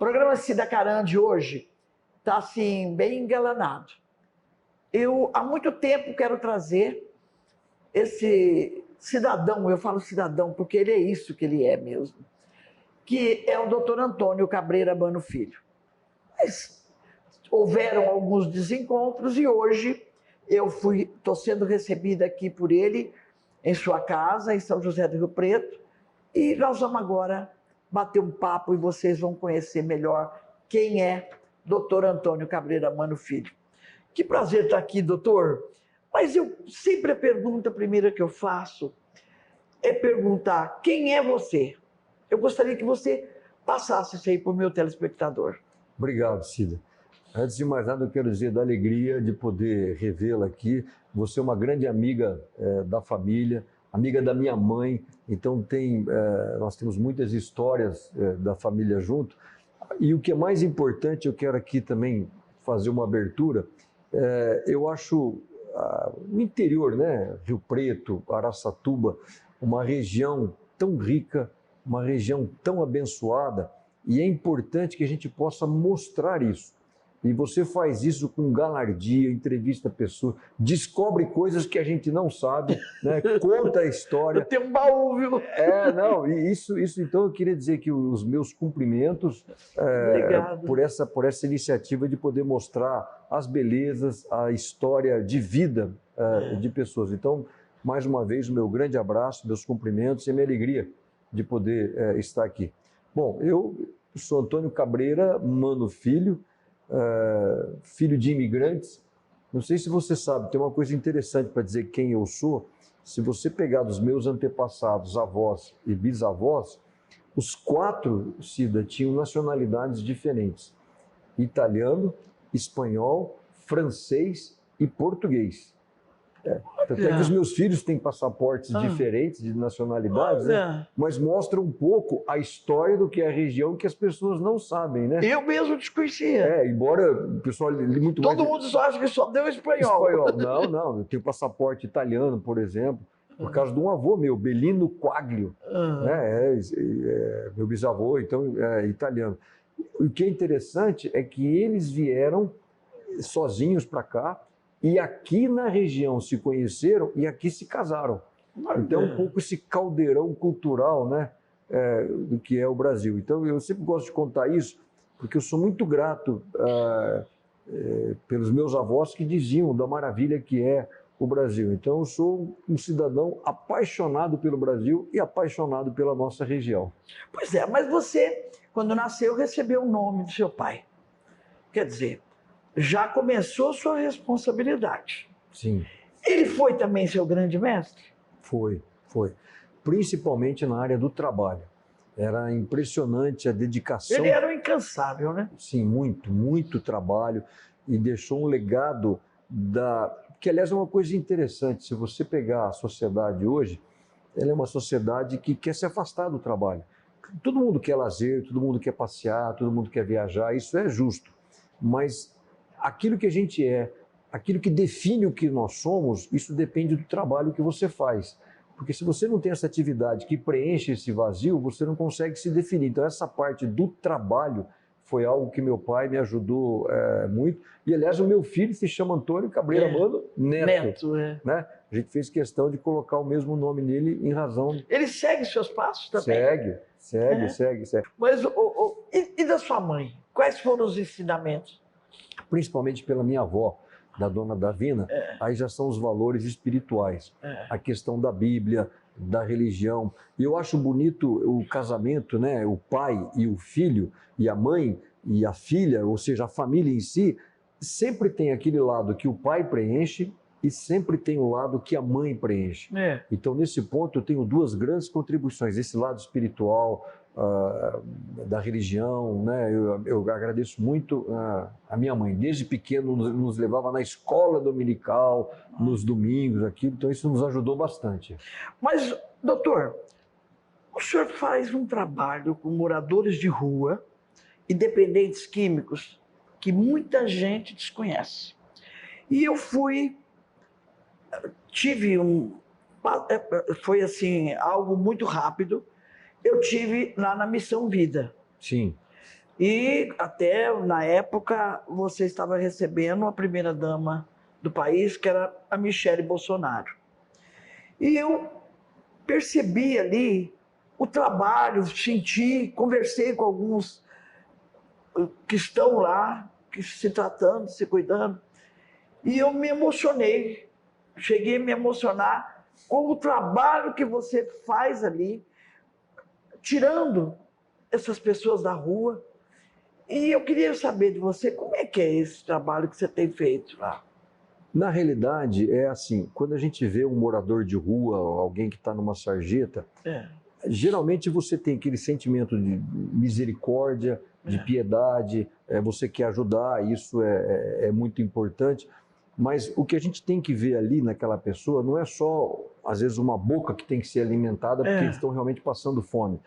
programa Cida Caran de hoje está assim, bem engalanado. Eu há muito tempo quero trazer esse cidadão, eu falo cidadão porque ele é isso que ele é mesmo, que é o Dr. Antônio Cabreira Mano Filho. Mas houveram alguns desencontros e hoje eu estou sendo recebida aqui por ele em sua casa, em São José do Rio Preto, e nós vamos agora bater um papo e vocês vão conhecer melhor quem é Dr. Antônio Cabreira Mano Filho. Que prazer estar aqui, doutor. Mas eu sempre a pergunta primeira que eu faço é perguntar quem é você? Eu gostaria que você passasse isso aí para o meu telespectador. Obrigado, Cida. Antes de mais nada, eu quero dizer da alegria de poder revê-la aqui. Você é uma grande amiga da família, amiga da minha mãe, então nós temos muitas histórias da família junto. E o que é mais importante, eu quero aqui também fazer uma abertura, eu acho o interior, né? Rio Preto, Araçatuba, uma região tão rica, uma região tão abençoada, e é importante que a gente possa mostrar isso. E você faz isso com galardia, entrevista pessoas, descobre coisas que a gente não sabe, né? Conta a história. Eu tenho um baú, viu? Não, e isso então eu queria dizer que os meus cumprimentos por essa iniciativa de poder mostrar as belezas, a história de vida de pessoas. Então, mais uma vez, o meu grande abraço, meus cumprimentos e a minha alegria de poder estar aqui. Bom, eu sou Antônio Cabreira Mano Filho, filho de imigrantes. Não sei se você sabe, tem uma coisa interessante para dizer quem eu sou. Se você pegar dos meus antepassados, avós e bisavós, os 4, Cida, tinham nacionalidades diferentes: italiano, espanhol, francês e português. Tanto é que os meus filhos têm passaportes diferentes de nacionalidades, né? Mas mostra um pouco a história do que é a região que as pessoas não sabem, né? Eu mesmo desconhecia. Embora o pessoal muito Todo mundo só acha que só deu espanhol. Não, eu tenho passaporte italiano, por exemplo, por causa de um avô meu, Belino Quaglio, né? Meu bisavô, então, é italiano. O que é interessante é que eles vieram sozinhos para cá, e aqui na região se conheceram e aqui se casaram. Então, um pouco esse caldeirão cultural, né, do que é o Brasil. Então, eu sempre gosto de contar isso, porque eu sou muito grato pelos meus avós que diziam da maravilha que é o Brasil. Então, eu sou um cidadão apaixonado pelo Brasil e apaixonado pela nossa região. Pois é, mas você, quando nasceu, recebeu o nome do seu pai. Quer dizer, já começou sua responsabilidade. Sim. Ele foi também seu grande mestre? Foi. Principalmente na área do trabalho. Era impressionante a dedicação. Ele era um incansável, né? Sim, muito trabalho, e deixou um legado que, aliás, é uma coisa interessante. Se você pegar a sociedade hoje, ela é uma sociedade que quer se afastar do trabalho. Todo mundo quer lazer, todo mundo quer passear, todo mundo quer viajar, isso é justo. Mas aquilo que a gente aquilo que define o que nós somos, isso depende do trabalho que você faz. Porque se você não tem essa atividade que preenche esse vazio, você não consegue se definir. Então, essa parte do trabalho foi algo que meu pai me ajudou muito. E, aliás, o meu filho se chama Antônio Cabreira Mano Neto. Né? A gente fez questão de colocar o mesmo nome nele em razão... Ele segue seus passos também? Segue. Mas, e da sua mãe? Quais foram os ensinamentos? Principalmente pela minha avó, da dona Davina, aí já são os valores espirituais. A questão da Bíblia, da religião. E eu acho bonito o casamento, né? O pai e o filho, e a mãe e a filha, ou seja, a família em si, sempre tem aquele lado que o pai preenche e sempre tem o lado que a mãe preenche. Então, nesse ponto, eu tenho 2 grandes contribuições. Esse lado espiritual, da religião, né? Eu agradeço muito a minha mãe. Desde pequeno nos levava na escola dominical, nos domingos, aquilo, então isso nos ajudou bastante. Mas, doutor, o senhor faz um trabalho com moradores de rua e dependentes químicos que muita gente desconhece. E eu foi assim, algo muito rápido. Eu tive lá na Missão Vida. Sim. E até na época você estava recebendo a primeira-dama do país, que era a Michele Bolsonaro. E eu percebi ali o trabalho, senti, conversei com alguns que estão lá, que se tratando, se cuidando, e eu me emocionei, cheguei a me emocionar com o trabalho que você faz ali, tirando essas pessoas da rua. E eu queria saber de você, como é que é esse trabalho que você tem feito lá? Na realidade, é assim, quando a gente vê um morador de rua, alguém que está numa sarjeta, geralmente você tem aquele sentimento de misericórdia, de piedade, você quer ajudar, isso é muito importante. Mas o que a gente tem que ver ali naquela pessoa não é só, às vezes, uma boca que tem que ser alimentada porque eles estão realmente passando fome.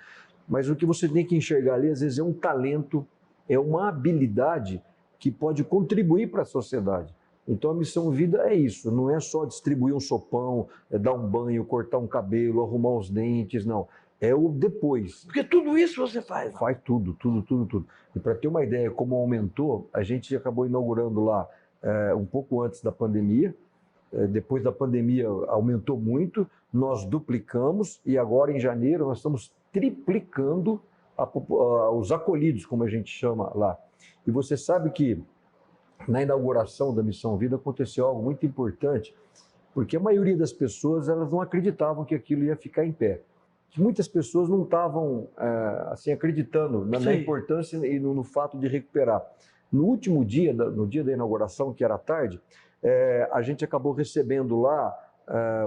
Mas o que você tem que enxergar ali, às vezes, é um talento, é uma habilidade que pode contribuir para a sociedade. Então a missão vida é isso, não é só distribuir um sopão, dar um banho, cortar um cabelo, arrumar os dentes, não. É o depois. Porque tudo isso você faz. Faz tudo. E para ter uma ideia como aumentou, a gente acabou inaugurando lá um pouco antes da pandemia. Depois da pandemia aumentou muito, nós duplicamos e agora em janeiro nós estamos triplicando os acolhidos, como a gente chama lá. E você sabe que na inauguração da Missão Vida aconteceu algo muito importante, porque a maioria das pessoas elas não acreditavam que aquilo ia ficar em pé. Muitas pessoas não estavam assim, acreditando na importância e no fato de recuperar. No último dia, no dia da inauguração, que era tarde, a gente acabou recebendo lá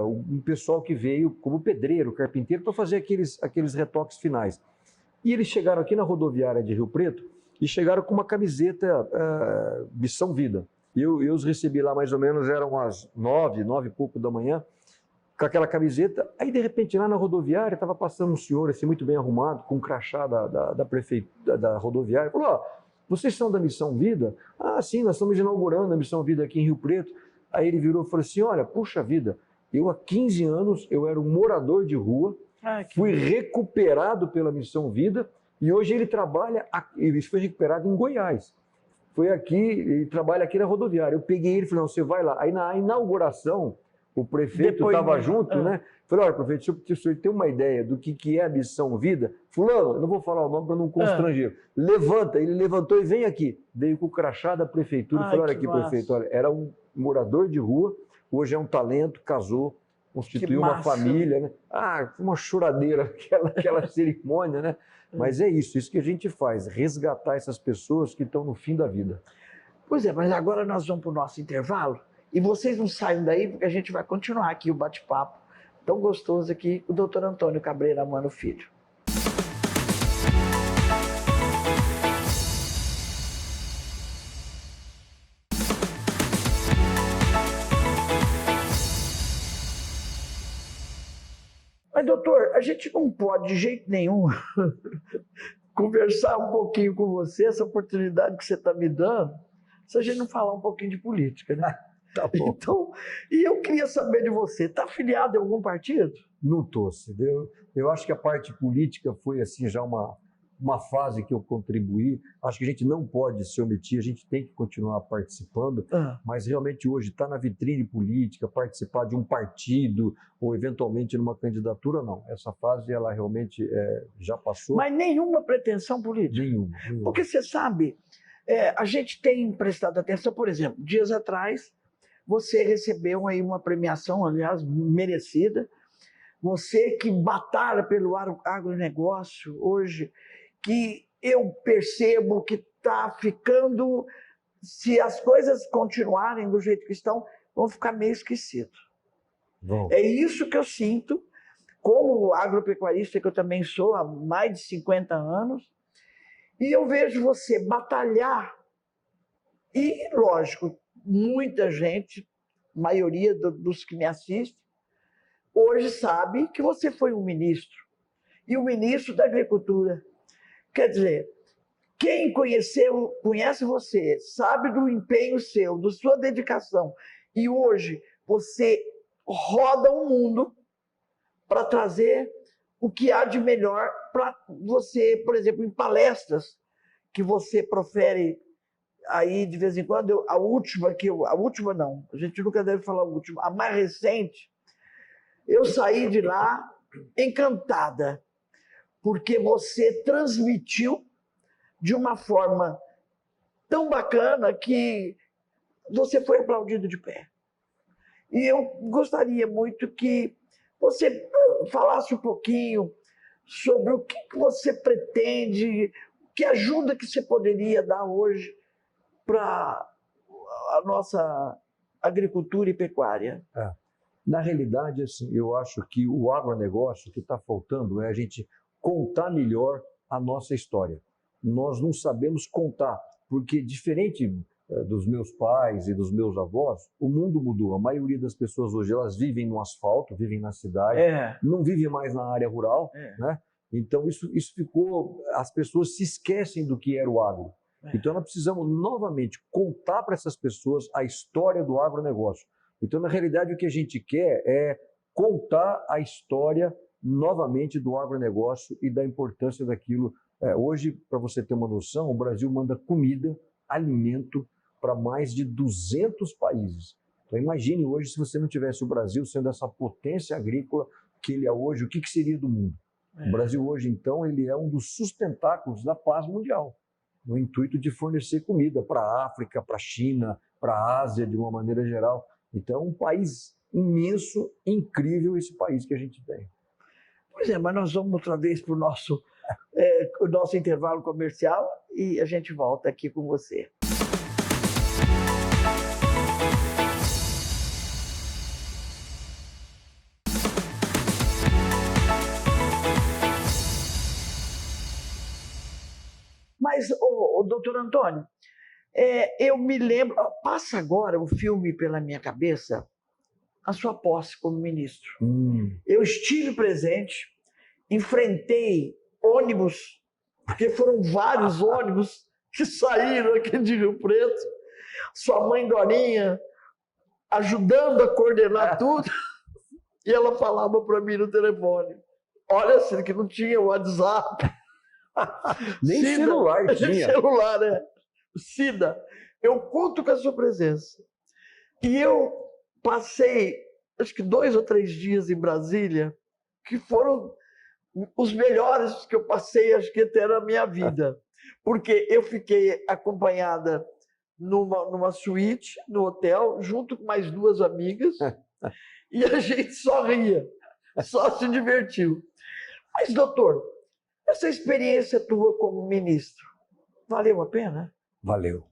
um pessoal que veio como pedreiro, carpinteiro, para fazer aqueles retoques finais. E eles chegaram aqui na rodoviária de Rio Preto e chegaram com uma camiseta Missão Vida. Eu os recebi lá mais ou menos, eram as 9 e pouco da manhã, com aquela camiseta. Aí, de repente, lá na rodoviária, estava passando um senhor assim, muito bem arrumado, com um crachá da prefeitura, da rodoviária, falou: ó, vocês são da Missão Vida? Ah, sim, nós estamos inaugurando a Missão Vida aqui em Rio Preto. Aí ele virou e falou assim: olha, puxa vida, eu há 15 anos, eu era um morador de rua, fui recuperado pela Missão Vida e hoje ele trabalha, ele foi recuperado em Goiás. Foi aqui, ele trabalha aqui na rodoviária. Eu peguei ele e falei: não, você vai lá. Aí na inauguração, o prefeito estava junto, né? Falei: olha, prefeito, se o senhor tem uma ideia do que é a Missão Vida, fulano, eu não vou falar o nome para não constranger, levanta. Ele levantou e vem aqui. Veio com o crachá da prefeitura. Falei: olha aqui, prefeito, olha, era um morador de rua, hoje é um talento, casou, constituiu uma família, né? Uma choradeira, aquela cerimônia, né? Mas é isso que a gente faz, resgatar essas pessoas que estão no fim da vida. Pois é, mas agora nós vamos para o nosso intervalo e vocês não saiam daí porque a gente vai continuar aqui o bate-papo tão gostoso aqui com o doutor Antônio Cabreira Mano Filho. Mas, doutor, a gente não pode de jeito nenhum conversar um pouquinho com você, essa oportunidade que você está me dando, se a gente não falar um pouquinho de política, né? Tá bom. Então, e eu queria saber de você, está afiliado em algum partido? Não estou, entendeu? Eu acho que a parte política foi assim já uma fase que eu contribuí. Acho que a gente não pode se omitir, a gente tem que continuar participando, mas realmente hoje estar na vitrine política, participar de um partido ou eventualmente numa candidatura, não. Essa fase ela realmente já passou. Mas nenhuma pretensão política? Nenhuma. Porque você sabe, a gente tem prestado atenção, por exemplo, dias atrás você recebeu aí uma premiação, aliás, merecida. Você que batalha pelo agronegócio hoje, que eu percebo que está ficando, se as coisas continuarem do jeito que estão, vão ficar meio esquecidos. Bom. É isso que eu sinto, como agropecuarista que eu também sou há mais de 50 anos, e eu vejo você batalhar, e lógico, muita gente, maioria dos que me assistem, hoje sabe que você foi um ministro, e o ministro da Agricultura. Quer dizer, quem conhece você, sabe do empenho seu, da sua dedicação, e hoje você roda o mundo para trazer o que há de melhor para você, por exemplo, em palestras que você profere aí de vez em quando, a última não, a gente nunca deve falar a última, a mais recente, eu saí de lá encantada, porque você transmitiu de uma forma tão bacana que você foi aplaudido de pé. E eu gostaria muito que você falasse um pouquinho sobre o que você pretende, que ajuda que você poderia dar hoje para a nossa agricultura e pecuária. Na realidade, assim, eu acho que o agronegócio, o que está faltando é a gente contar melhor a nossa história. Nós não sabemos contar, porque diferente dos meus pais e dos meus avós, o mundo mudou. A maioria das pessoas hoje, elas vivem no asfalto, vivem na cidade, não vivem mais na área rural, né? Então isso ficou, as pessoas se esquecem do que era o agro. Então nós precisamos novamente contar para essas pessoas a história do agronegócio. Então, na realidade, o que a gente quer é contar a história novamente do agronegócio e da importância daquilo. Hoje, para você ter uma noção, o Brasil manda comida, alimento para mais de 200 países. Então, imagine hoje se você não tivesse o Brasil sendo essa potência agrícola que ele é hoje, o que seria do mundo? O Brasil hoje, então, ele é um dos sustentáculos da paz mundial, no intuito de fornecer comida para a África, para a China, para a Ásia, de uma maneira geral. Então, é um país imenso, incrível esse país que a gente tem. Pois é, mas nós vamos outra vez para o nosso intervalo comercial e a gente volta aqui com você. Mas, doutor Antônio, eu me lembro, passa agora o filme pela minha cabeça, a sua posse como ministro. Eu estive presente, enfrentei ônibus, porque foram vários ônibus que saíram aqui de Rio Preto, sua mãe Dorinha ajudando a coordenar tudo, e ela falava para mim no telefone, olha, assim, que não tinha WhatsApp. Nem Cida, celular tinha. Nem celular, Cida, eu conto com a sua presença. E eu passei, acho que 2 ou 3 dias em Brasília, que foram os melhores que eu passei, acho que até na minha vida. Porque eu fiquei acompanhada numa suíte, no hotel, junto com mais 2 amigas, e a gente só ria, só se divertiu. Mas, doutor, essa experiência tua como ministro, valeu a pena? Valeu.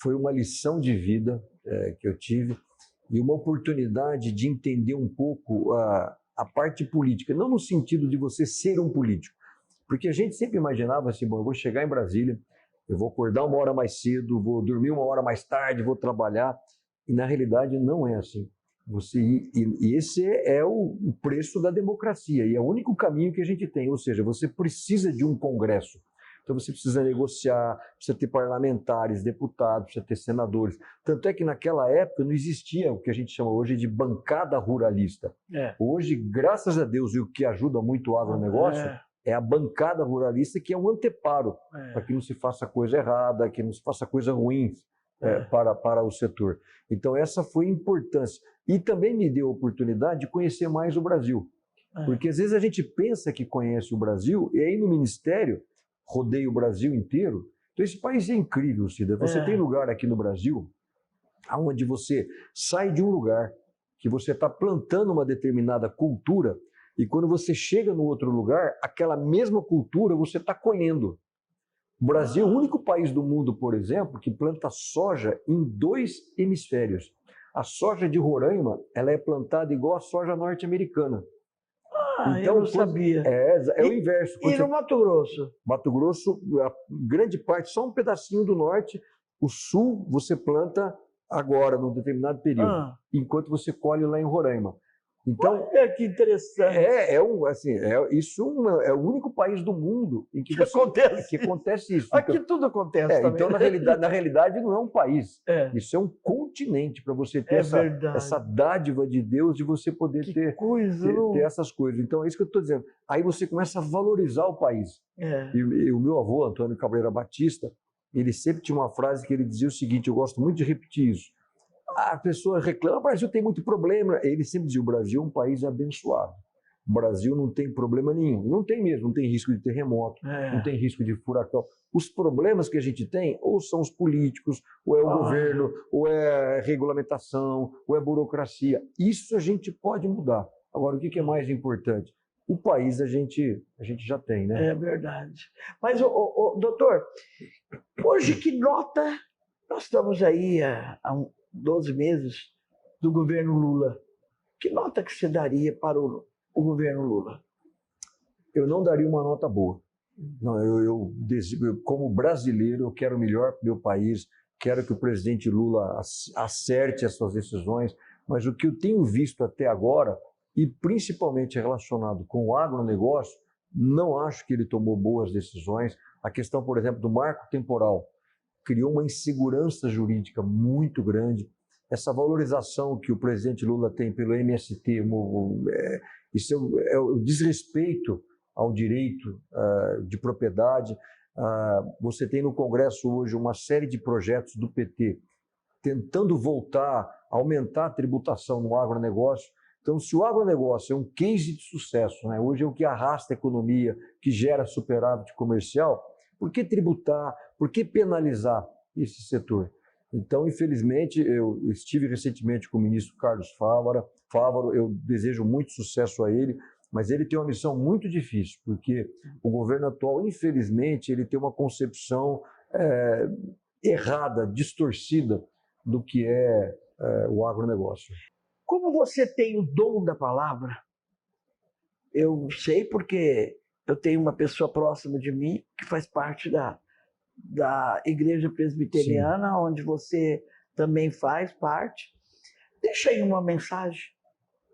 Foi uma lição de vida que eu tive e uma oportunidade de entender um pouco a parte política, não no sentido de você ser um político, porque a gente sempre imaginava assim, bom, eu vou chegar em Brasília, eu vou acordar 1 hora mais cedo, vou dormir 1 hora mais tarde, vou trabalhar, e na realidade não é assim. E esse é o preço da democracia, e é o único caminho que a gente tem, ou seja, você precisa de um congresso. Então você precisa negociar, precisa ter parlamentares, deputados, precisa ter senadores. Tanto é que naquela época não existia o que a gente chama hoje de bancada ruralista. Hoje, graças a Deus, e o que ajuda muito o agronegócio é a bancada ruralista, que é um anteparo para que não se faça coisa errada, que não se faça coisa ruim para o setor. Então essa foi a importância. E também me deu a oportunidade de conhecer mais o Brasil. Porque às vezes a gente pensa que conhece o Brasil, e aí no Ministério rodei o Brasil inteiro. Então esse país é incrível, Cida. Você tem lugar aqui no Brasil onde você sai de um lugar que você está plantando uma determinada cultura e quando você chega no outro lugar, aquela mesma cultura você está colhendo. O Brasil é o único país do mundo, por exemplo, que planta soja em 2 hemisférios. A soja de Roraima, ela é plantada igual a soja norte-americana. Então, eu não sabia. É o inverso. E no Mato Grosso? Mato Grosso, a grande parte, só um pedacinho do norte. O sul você planta agora, num determinado período, enquanto você colhe lá em Roraima. Então, olha que interessante. É o único país do mundo em que acontece isso. Aqui tudo acontece também. Então, na realidade, não é um país. Isso é um continente para você ter essa dádiva de Deus de você poder ter essas coisas. Então, é isso que eu estou dizendo. Aí você começa a valorizar o país. E o meu avô, Antônio Cabreira Batista, ele sempre tinha uma frase que ele dizia o seguinte, eu gosto muito de repetir isso. A pessoa reclama, o Brasil tem muito problema. Ele sempre dizia, o Brasil é um país abençoado. O Brasil não tem problema nenhum. Não tem mesmo, não tem risco de terremoto, não tem risco de furacão. Os problemas que a gente tem, ou são os políticos, ou é o governo, ou é regulamentação, ou é burocracia. Isso a gente pode mudar. Agora, o que é mais importante? O país a gente já tem, né? É verdade. Mas, doutor, hoje que nota nós estamos aí há 12 meses do governo Lula? Que nota que você daria para o governo Lula? Eu não daria uma nota boa. Não, eu como brasileiro, eu quero o melhor para o meu país, quero que o presidente Lula acerte as suas decisões, mas o que eu tenho visto até agora, e principalmente relacionado com o agronegócio, não acho que ele tomou boas decisões. A questão, por exemplo, do marco temporal criou uma insegurança jurídica muito grande. Essa valorização que o presidente Lula tem pelo MST, isso é o desrespeito ao direito de propriedade. Você tem no Congresso hoje uma série de projetos do PT tentando voltar, aumentar a tributação no agronegócio. Então, se o agronegócio é um case de sucesso, né? Hoje é o que arrasta a economia, que gera superávit comercial, por que tributar, por que penalizar esse setor? Então, infelizmente, eu estive recentemente com o ministro Carlos Fávaro, eu desejo muito sucesso a ele, mas ele tem uma missão muito difícil, porque o governo atual, infelizmente, ele tem uma concepção errada, distorcida do que é o agronegócio. Como você tem o dom da palavra, eu sei porque eu tenho uma pessoa próxima de mim que faz parte da Igreja Presbiteriana, sim, onde você também faz parte. Deixa aí uma mensagem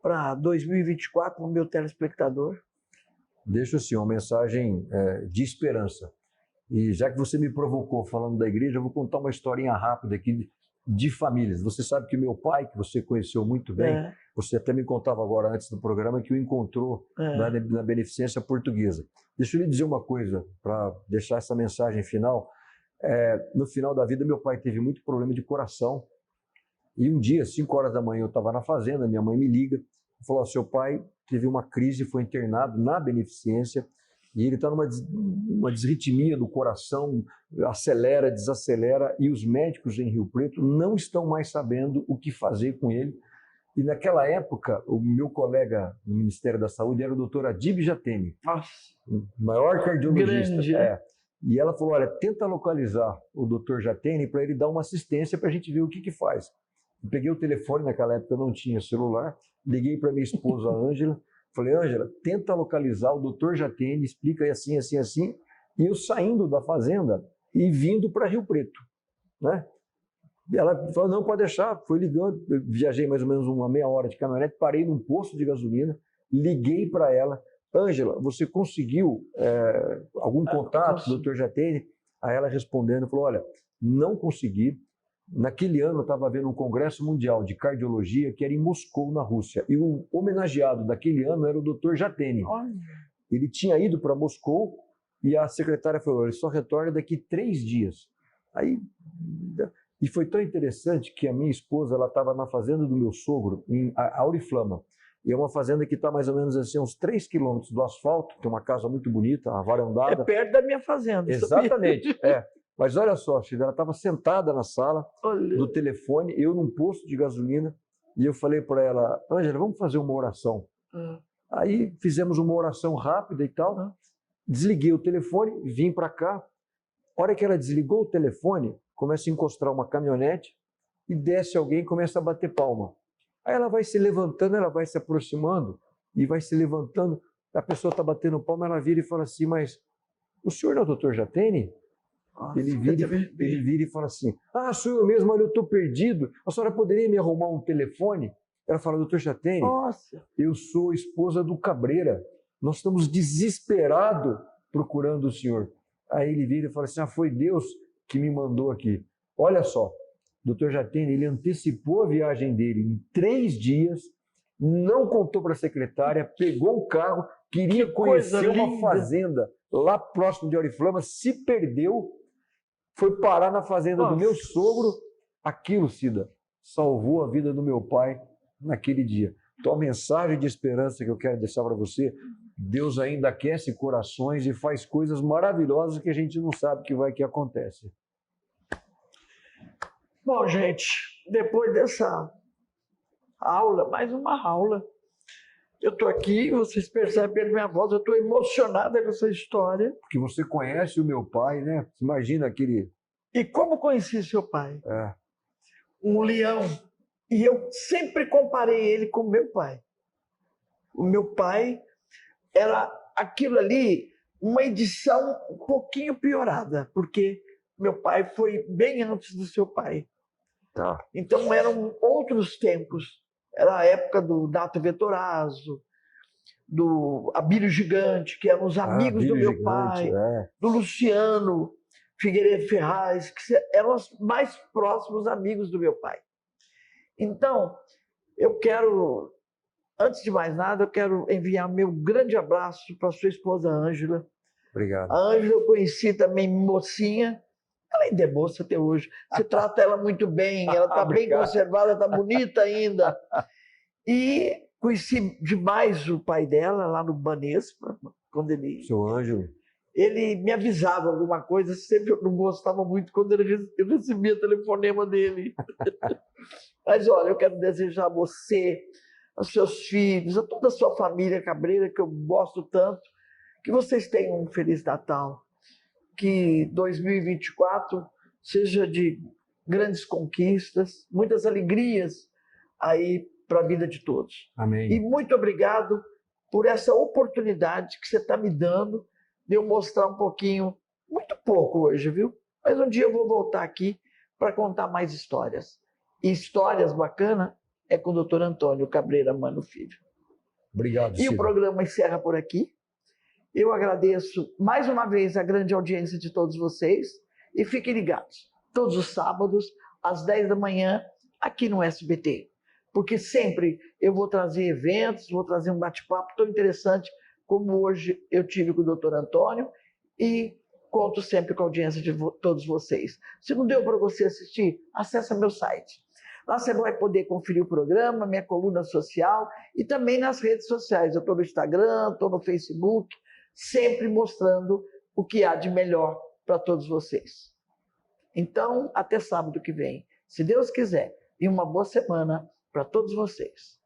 para 2024 para o meu telespectador. Deixo sim uma mensagem de esperança. E já que você me provocou falando da igreja, eu vou contar uma historinha rápida aqui de famílias. Você sabe que meu pai, que você conheceu muito bem, você até me contava agora antes do programa que o encontrou na Beneficência Portuguesa. Deixa eu lhe dizer uma coisa, para deixar essa mensagem final. No final da vida, meu pai teve muito problema de coração. E um dia, 5 horas da manhã, eu estava na fazenda, minha mãe me liga, falou, seu pai teve uma crise, foi internado na Beneficência, e ele está numa desritmia do coração, acelera, desacelera, e os médicos em Rio Preto não estão mais sabendo o que fazer com ele. E naquela época, o meu colega no Ministério da Saúde era o doutor Adib Jatene, o maior cardiologista. Grande, né? E ela falou, olha, tenta localizar o doutor Jatene para ele dar uma assistência para a gente ver o que faz. Eu peguei o telefone, naquela época eu não tinha celular, liguei para minha esposa, Ângela, falei, Ângela, tenta localizar o doutor Jatene, explica assim, assim, assim, e eu saindo da fazenda e vindo para Rio Preto, né? Ela falou, não, pode deixar, foi ligando, eu viajei mais ou menos uma meia hora de caminhonete, parei num posto de gasolina, liguei para ela, Ângela, você conseguiu algum contato com o doutor Jatene? Aí ela respondendo, falou, olha, não consegui. Naquele ano eu estava vendo um congresso mundial de cardiologia que era em Moscou, na Rússia, e o homenageado daquele ano era o doutor Jatene. Ele tinha ido para Moscou e a secretária falou, ele só retorna daqui 3 dias. E foi tão interessante que a minha esposa estava na fazenda do meu sogro, em Auriflama. E é uma fazenda que está mais ou menos assim, uns 3 quilômetros do asfalto, tem uma casa muito bonita, uma varandada. É perto da minha fazenda. Exatamente, Mas olha só, ela estava sentada na sala, no telefone, eu num posto de gasolina, e eu falei para ela, Ângela, vamos fazer uma oração. Aí fizemos uma oração rápida e tal, desliguei o telefone, vim para cá. A hora que ela desligou o telefone, começa a encostar uma caminhonete e desce alguém e começa a bater palma. Aí ela vai se levantando, ela vai se aproximando e vai se levantando. A pessoa está batendo palma, ela vira e fala assim, mas o senhor não é o doutor Jatene? Ele vira e fala assim, sou eu mesmo, olha, eu estou perdido, a senhora poderia me arrumar um telefone? Ela fala, doutor Chatene, nossa, eu sou esposa do Cabreira, nós estamos desesperados procurando o senhor. Aí ele vira e fala assim, foi Deus que me mandou aqui. Olha só, doutor Chatene, ele antecipou a viagem dele em 3 dias, não contou para a secretária, pegou o carro, queria conhecer uma fazenda lá próximo de Oriflama, se perdeu, foi parar na fazenda do meu sogro. Aquilo, Cida, salvou a vida do meu pai naquele dia. Então, a mensagem de esperança que eu quero deixar para você, Deus ainda aquece corações e faz coisas maravilhosas que a gente não sabe que acontece. Bom, gente, depois dessa aula, mais uma aula, eu estou aqui, vocês percebem pela minha voz, eu estou emocionada com essa história. Porque você conhece o meu pai, né? Imagina aquele... E como conheci seu pai? Um leão. E eu sempre comparei ele com meu pai. O meu pai era aquilo ali, uma edição um pouquinho piorada, porque meu pai foi bem antes do seu pai. Tá. Então eram outros tempos. Era a época do Dato Vettorazzo, do Abílio Gigante, que eram os amigos do meu pai, do Luciano Figueiredo Ferraz, que eram os mais próximos amigos do meu pai. Então, eu quero, antes de mais nada, eu quero enviar meu grande abraço para sua esposa Ângela. Obrigado. A Ângela eu conheci também mocinha, ela ainda é moça até hoje. Você trata ela muito bem, ela está bem conservada, está bonita ainda. E conheci demais o pai dela lá no Banespa, quando ele... Seu Ângelo. Ele me avisava alguma coisa, sempre eu não gostava muito quando eu recebia telefonema dele. Mas olha, eu quero desejar a você, aos seus filhos, a toda a sua família Cabreira, que eu gosto tanto, que vocês tenham um Feliz Natal. Que 2024 seja de grandes conquistas, muitas alegrias aí para a vida de todos. Amém. E muito obrigado por essa oportunidade que você está me dando de eu mostrar um pouquinho, muito pouco hoje, viu? Mas um dia eu vou voltar aqui para contar mais histórias. E histórias bacanas é com o Dr. Antônio Cabreira Mano Filho. Obrigado, E o programa encerra por aqui. Eu agradeço mais uma vez a grande audiência de todos vocês e fiquem ligados, todos os sábados, às 10 da manhã, aqui no SBT. Porque sempre eu vou trazer eventos, vou trazer um bate-papo tão interessante como hoje eu tive com o Dr. Antônio e conto sempre com a audiência de todos vocês. Se não deu para você assistir, acessa meu site. Lá você vai poder conferir o programa, minha coluna social e também nas redes sociais. Eu estou no Instagram, estou no Facebook, sempre mostrando o que há de melhor para todos vocês. Então, até sábado que vem, se Deus quiser, e uma boa semana para todos vocês.